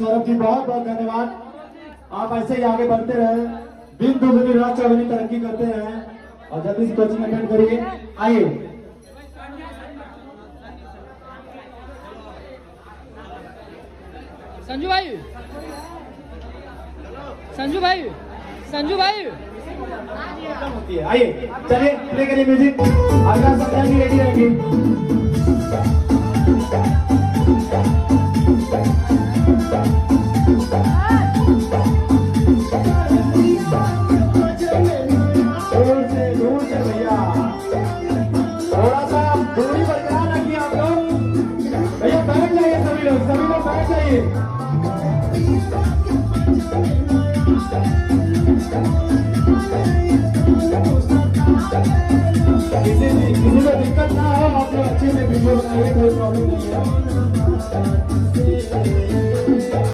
सौरभ जी बहुत बहुत धन्यवाद। आप ऐसे ही आगे बढ़ते रहे, दिन दुगनी रात चौगुनी तरक्की करते रहे और जल्दी से कोचिंग अटेंड करिए। आइए संजू भाई, संजू भाई, संजू भाई, आइए चलिए प्ले करिए म्यूजिक। अगला सप्ताह भी रेडी रहेंगे। दूर से भैया थोड़ा सा दूरी बरकरार रखिए आप लोग। भैया बैठ जाइए, सभी लोग बैठ जाइए। किसी को दिक्कत ना हो, आप लोग अच्छे से वीडियो बनाइए, कोई प्रॉब्लम नहीं है।